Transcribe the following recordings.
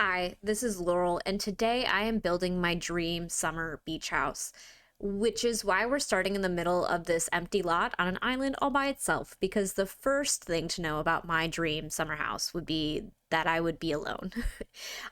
Hi, this is Laurel, and today I am building my dream summer beach house, which is why we're starting in the middle of this empty lot on an island all by itself. Because the first thing to know about my dream summer house would be that I would be alone.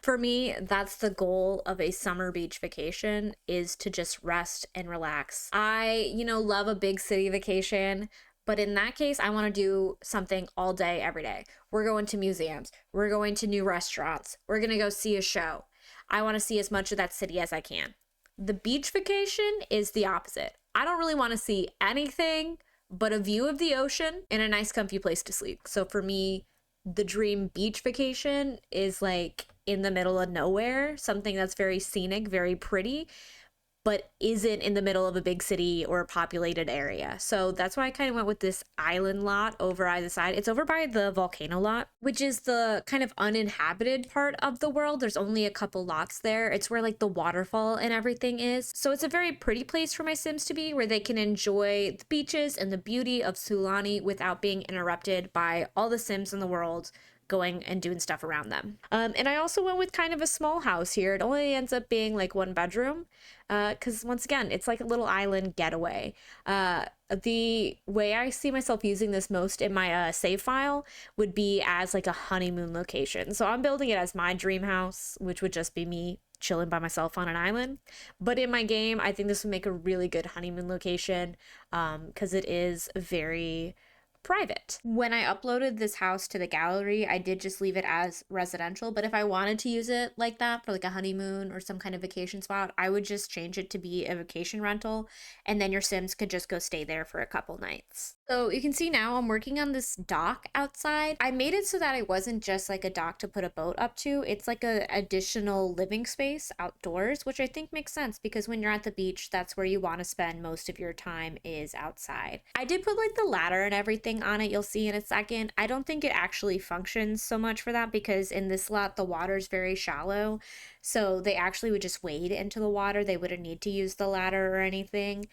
For me, that's the goal of a summer beach vacation is to just rest and relax. I love a big city vacation, but in that case, I want to do something all day, every day. We're going to museums. We're going to new restaurants. We're going to go see a show. I want to see as much of that city as I can. The beach vacation is the opposite. I don't really want to see anything but a view of the ocean and a nice, comfy place to sleep. So for me, the dream beach vacation is like in the middle of nowhere, something that's very scenic, very pretty, but isn't in the middle of a big city or a populated area. So that's why I kind of went with this island lot over either side. It's over by the volcano lot, which is the kind of uninhabited part of the world. There's only a couple lots there. It's where like the waterfall and everything is. So it's a very pretty place for my Sims to be, where they can enjoy the beaches and the beauty of Sulani without being interrupted by all the Sims in the world going and doing stuff around them. And I also went with kind of a small house here. It only ends up being like one bedroom because once again, it's like a little island getaway. The way I see myself using this most in my save file would be as like a honeymoon location. So I'm building it as my dream house, which would just be me chilling by myself on an island. But in my game, I think this would make a really good honeymoon location because it is very private. When I uploaded this house to the gallery, I did just leave it as residential, but if I wanted to use it like that for like a honeymoon or some kind of vacation spot, I would just change it to be a vacation rental, and then your Sims could just go stay there for a couple nights. So you can see now I'm working on this dock outside. I made it so that it wasn't just like a dock to put a boat up to. It's like a additional living space outdoors, which I think makes sense because when you're at the beach, that's where you want to spend most of your time is outside. I did put like the ladder and everything on it, you'll see in a second. I don't think it actually functions so much for that because in this lot the water is very shallow, so they actually would just wade into the water. They wouldn't need to use the ladder or anything,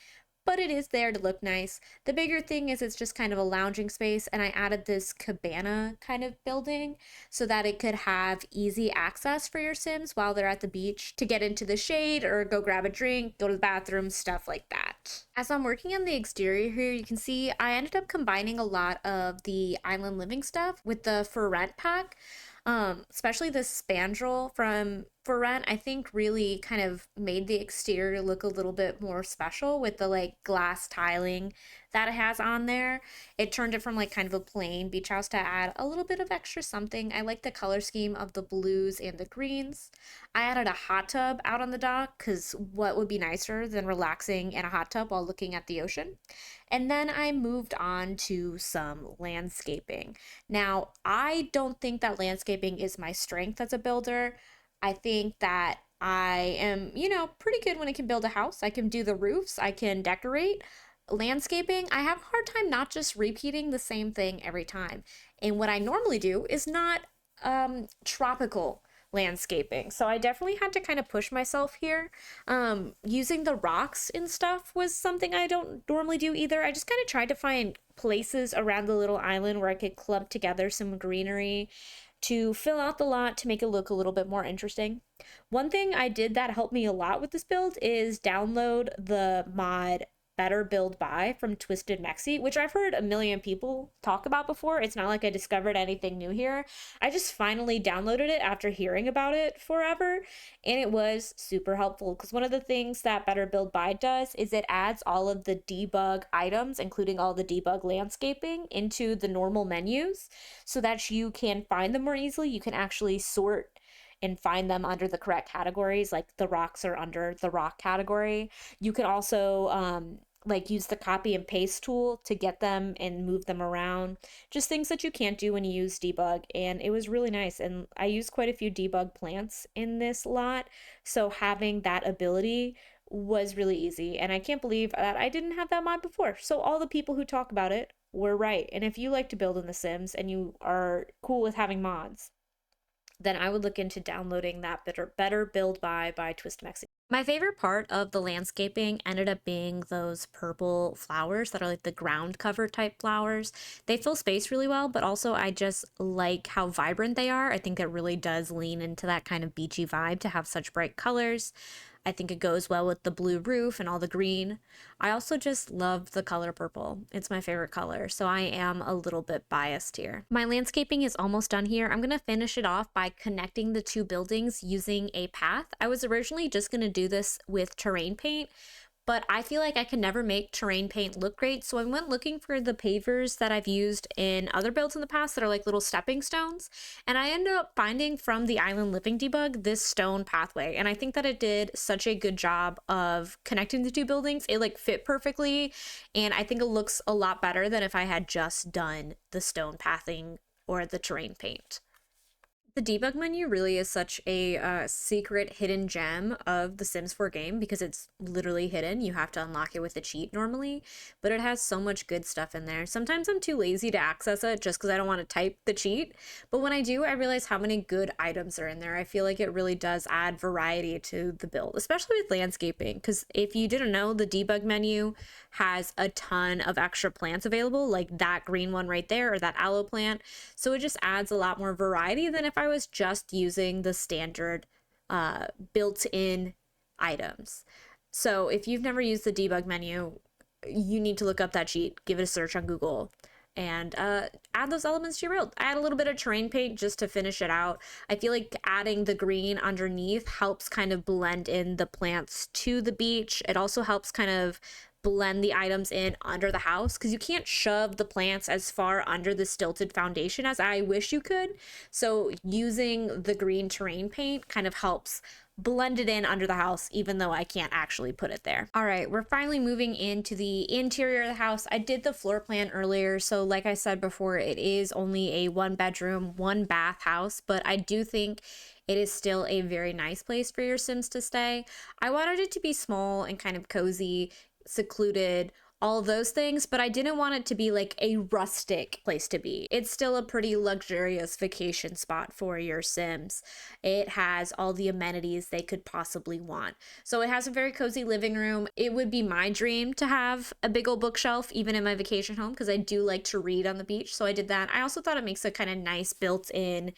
but it is there to look nice. The bigger thing is it's just kind of a lounging space, and I added this cabana kind of building so that it could have easy access for your Sims while they're at the beach to get into the shade or go grab a drink, go to the bathroom, stuff like that. As I'm working on the exterior here, you can see I ended up combining a lot of the island living stuff with the for rent pack. Especially the spandrel from For Rent, I think really kind of made the exterior look a little bit more special with the like glass tiling that it has on there. It turned it from like kind of a plain beach house to add a little bit of extra something. I like the color scheme of the blues and the greens. I added a hot tub out on the dock because what would be nicer than relaxing in a hot tub while looking at the ocean? And then I moved on to some landscaping. Now, I don't think that landscaping is my strength as a builder. I think that I am, pretty good when I can build a house. I can do the roofs, I can decorate. Landscaping, I have a hard time not just repeating the same thing every time. And what I normally do is not tropical landscaping. So I definitely had to kind of push myself here. Using the rocks and stuff was something I don't normally do either. I just kind of tried to find places around the little island where I could clump together some greenery to fill out the lot to make it look a little bit more interesting. One thing I did that helped me a lot with this build is download the mod Better Build By from Twisted Mexi, which I've heard a million people talk about before. It's not like I discovered anything new here. I just finally downloaded it after hearing about it forever, and it was super helpful because one of the things that Better Build By does is it adds all of the debug items, including all the debug landscaping, into the normal menus so that you can find them more easily. You can actually sort and find them under the correct categories, like the rocks are under the rock category. You can also like use the copy and paste tool to get them and move them around. Just things that you can't do when you use debug, and it was really nice. And I used quite a few debug plants in this lot, so having that ability was really easy, and I can't believe that I didn't have that mod before. So all the people who talk about it were right. And if you like to build in The Sims and you are cool with having mods, then I would look into downloading that Better Build by Twist Mexi. My favorite part of the landscaping ended up being those purple flowers that are like the ground cover type flowers. They fill space really well, but also I just like how vibrant they are. I think it really does lean into that kind of beachy vibe to have such bright colors. I think it goes well with the blue roof and all the green. I also just love the color purple. It's my favorite color, so I am a little bit biased here. My landscaping is almost done here. I'm gonna finish it off by connecting the two buildings using a path. I was originally just gonna do this with terrain paint, but I feel like I can never make terrain paint look great. So I went looking for the pavers that I've used in other builds in the past that are like little stepping stones. And I ended up finding from the Island Living debug this stone pathway. And I think that it did such a good job of connecting the two buildings. It like fit perfectly. And I think it looks a lot better than if I had just done the stone pathing or the terrain paint. The debug menu really is such a secret hidden gem of the Sims 4 game because it's literally hidden. You have to unlock it with a cheat normally, but it has so much good stuff in there. Sometimes I'm too lazy to access it just because I don't want to type the cheat, but when I do, I realize how many good items are in there. I feel like it really does add variety to the build, especially with landscaping, because if you didn't know, the debug menu has a ton of extra plants available, like that green one right there or that aloe plant. So it just adds a lot more variety than if I was just using the standard built-in items. So if you've never used the debug menu, you need to look up that cheat, give it a search on Google, and add those elements to your build. I add a little bit of terrain paint just to finish it out. I feel like adding the green underneath helps kind of blend in the plants to the beach. It also helps kind of blend the items in under the house because you can't shove the plants as far under the stilted foundation as I wish you could. So using the green terrain paint kind of helps blend it in under the house, even though I can't actually put it there. All right, we're finally moving into the interior of the house. I did the floor plan earlier, so like I said before, it is only a 1 bedroom, 1 bath house, but I do think it is still a very nice place for your Sims to stay. I wanted it to be small and kind of cozy, secluded, all of those things, but I didn't want it to be like a rustic place to be. It's still a pretty luxurious vacation spot for your Sims. It has all the amenities they could possibly want. So it has a very cozy living room. It would be my dream to have a big old bookshelf even in my vacation home because I do like to read on the beach. So I did that. I also thought it makes a kind of nice built-in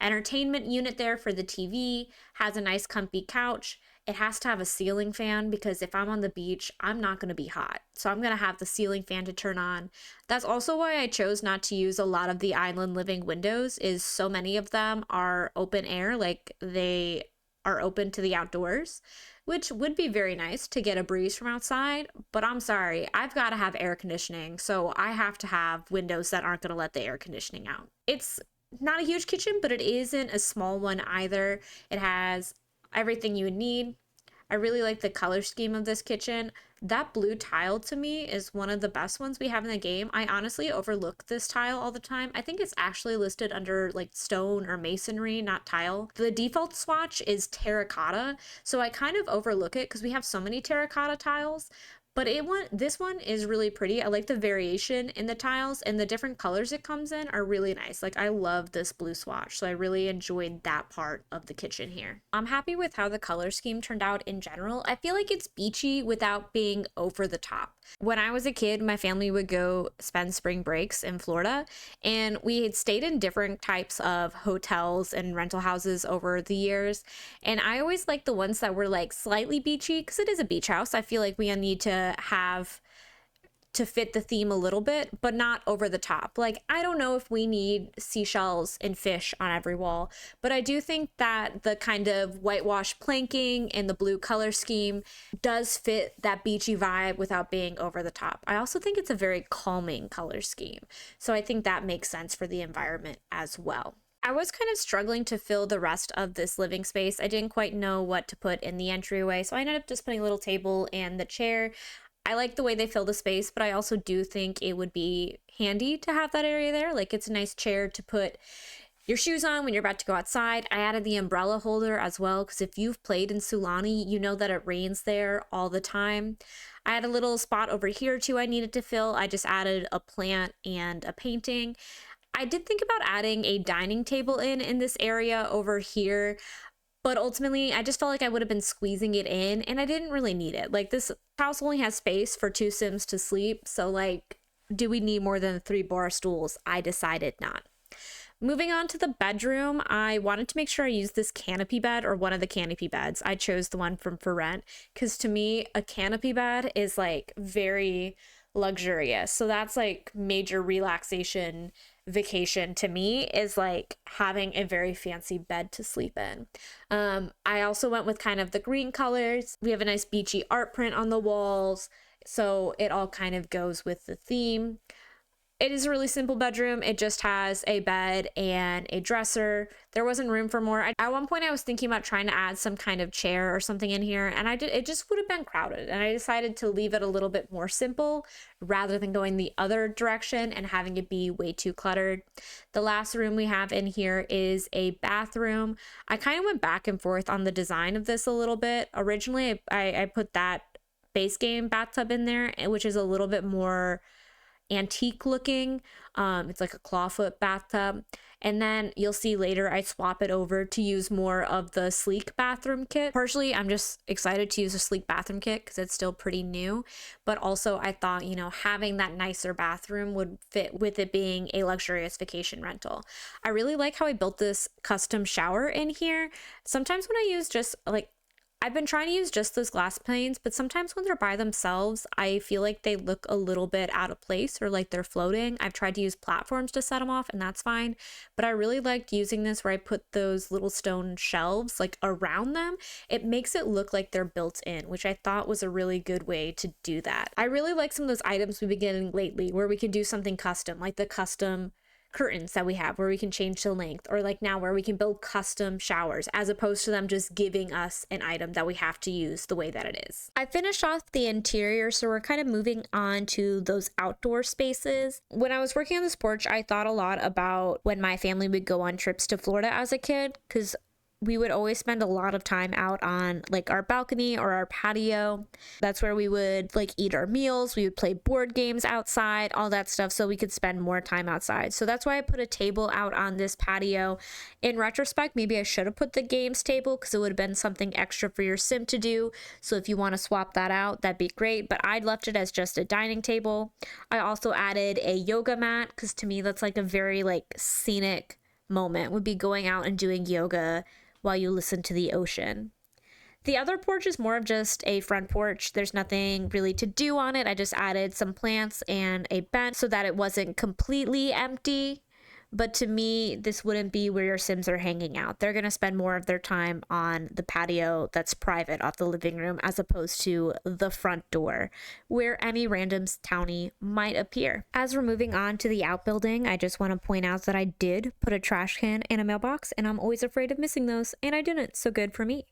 entertainment unit there for the TV, has a nice comfy couch. It has to have a ceiling fan because if I'm on the beach, I'm not going to be hot. So I'm going to have the ceiling fan to turn on. That's also why I chose not to use a lot of the island living windows is so many of them are open air, like they are open to the outdoors, which would be very nice to get a breeze from outside, but I'm sorry, I've got to have air conditioning, so I have to have windows that aren't going to let the air conditioning out. It's not a huge kitchen, but it isn't a small one either. It has everything you would need. I really like the color scheme of this kitchen. That blue tile to me is one of the best ones we have in the game. I honestly overlook this tile all the time. I think it's actually listed under like stone or masonry, not tile. The default swatch is terracotta, so I kind of overlook it because we have so many terracotta tiles. But this one is really pretty. I like the variation in the tiles and the different colors it comes in are really nice. Like I love this blue swatch, so I really enjoyed that part of the kitchen here. I'm happy with how the color scheme turned out in general. I feel like it's beachy without being over the top. When I was a kid, my family would go spend spring breaks in Florida, and we had stayed in different types of hotels and rental houses over the years. And I always liked the ones that were like slightly beachy because it is a beach house. I feel like we need to have to fit the theme a little bit, but not over the top. Like, I don't know if we need seashells and fish on every wall, but I do think that the kind of whitewash planking and the blue color scheme does fit that beachy vibe without being over the top. I also think it's a very calming color scheme, so I think that makes sense for the environment as well. I was kind of struggling to fill the rest of this living space. I didn't quite know what to put in the entryway, so I ended up just putting a little table and the chair. I like the way they fill the space, but I also do think it would be handy to have that area there. Like it's a nice chair to put your shoes on when you're about to go outside. I added the umbrella holder as well because if you've played in Sulani, you know that it rains there all the time. I had a little spot over here too I needed to fill. I just added a plant and a painting. I did think about adding a dining table in this area over here. But ultimately, I just felt like I would have been squeezing it in and I didn't really need it. Like, this house only has space for 2 Sims to sleep. So, like, do we need more than 3 bar stools? I decided not. Moving on to the bedroom, I wanted to make sure I used this canopy bed or one of the canopy beds. I chose the one from For Rent because to me, a canopy bed is like very luxurious. So that's like major relaxation vacation to me, is like having a very fancy bed to sleep in. I also went with kind of the green colors. We have a nice beachy art print on the walls, so it all kind of goes with the theme. It is a really simple bedroom. It just has a bed and a dresser. There wasn't room for more. At one point I was thinking about trying to add some kind of chair or something in here, and it just would have been crowded. And I decided to leave it a little bit more simple rather than going the other direction and having it be way too cluttered. The last room we have in here is a bathroom. I kind of went back and forth on the design of this a little bit. Originally I put that base game bathtub in there, which is a little bit more antique looking. It's like a clawfoot bathtub. And then you'll see later I swap it over to use more of the sleek bathroom kit. Partially, I'm just excited to use a sleek bathroom kit because it's still pretty new. But also I thought, having that nicer bathroom would fit with it being a luxurious vacation rental. I really like how I built this custom shower in here. Sometimes when I use just like, I've been trying to use just those glass panes, but sometimes when they're by themselves, I feel like they look a little bit out of place or like they're floating. I've tried to use platforms to set them off and that's fine. But I really liked using this where I put those little stone shelves like around them. It makes it look like they're built in, which I thought was a really good way to do that. I really like some of those items we've been getting lately where we can do something custom, like the custom curtains that we have where we can change the length, or like now where we can build custom showers as opposed to them just giving us an item that we have to use the way that it is. I finished off the interior, so we're kind of moving on to those outdoor spaces. When I was working on this porch, I thought a lot about when my family would go on trips to Florida as a kid, because we would always spend a lot of time out on like our balcony or our patio. That's where we would like eat our meals. We would play board games outside, all that stuff, so we could spend more time outside. So that's why I put a table out on this patio. In retrospect, maybe I should have put the games table because it would have been something extra for your sim to do. So if you want to swap that out, that'd be great. But I'd left it as just a dining table. I also added a yoga mat because to me that's like a very like scenic moment, would be going out and doing yoga while you listen to the ocean. The other porch is more of just a front porch. There's nothing really to do on it. I just added some plants and a bench so that it wasn't completely empty. But to me, this wouldn't be where your Sims are hanging out. They're going to spend more of their time on the patio that's private off the living room as opposed to the front door where any random townie might appear. As we're moving on to the outbuilding, I just want to point out that I did put a trash can and a mailbox, and I'm always afraid of missing those, and I didn't, so good for me.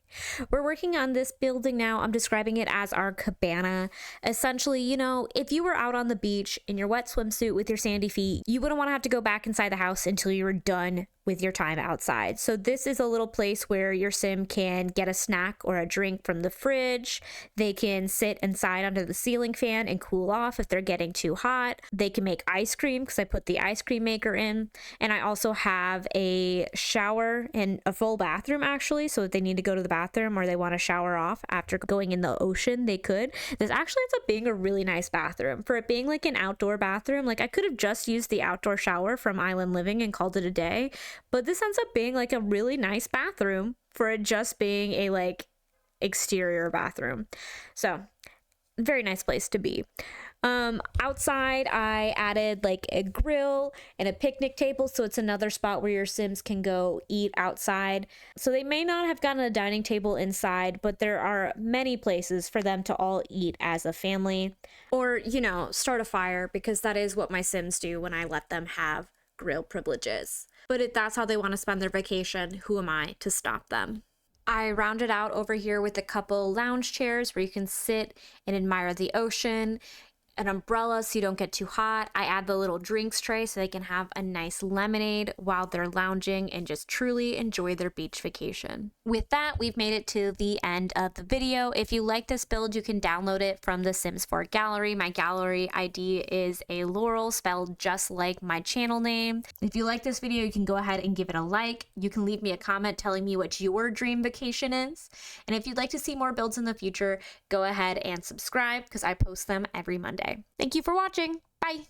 We're working on this building now. I'm describing it as our cabana. Essentially, if you were out on the beach in your wet swimsuit with your sandy feet, you wouldn't want to have to go back inside the house until you were done with your time outside. So this is a little place where your sim can get a snack or a drink from the fridge. They can sit inside under the ceiling fan and cool off if they're getting too hot. They can make ice cream because I put the ice cream maker in. And I also have a shower and a full bathroom actually. So if they need to go to the bathroom or they want to shower off after going in the ocean, they could. This actually ends up being a really nice bathroom. For it being like an outdoor bathroom, like I could have just used the outdoor shower from Island Living and called it a day. But this ends up being like a really nice bathroom for it just being a like exterior bathroom. So very nice place to be. Outside I added like a grill and a picnic table, so it's another spot where your Sims can go eat outside. So they may not have gotten a dining table inside, but there are many places for them to all eat as a family, or start a fire, because that is what my Sims do when I let them have grill privileges. But if that's how they want to spend their vacation, who am I to stop them? I rounded out over here with a couple lounge chairs where you can sit and admire the ocean. an umbrella so you don't get too hot. I add the little drinks tray so they can have a nice lemonade while they're lounging and just truly enjoy their beach vacation. With that, we've made it to the end of the video. If you like this build, you can download it from the Sims 4 gallery. My gallery ID is a Laurel, spelled just like my channel name. If you like this video, you can go ahead and give it a like. You can leave me a comment telling me what your dream vacation is. And if you'd like to see more builds in the future, go ahead and subscribe because I post them every Monday. Thank you for watching. Bye.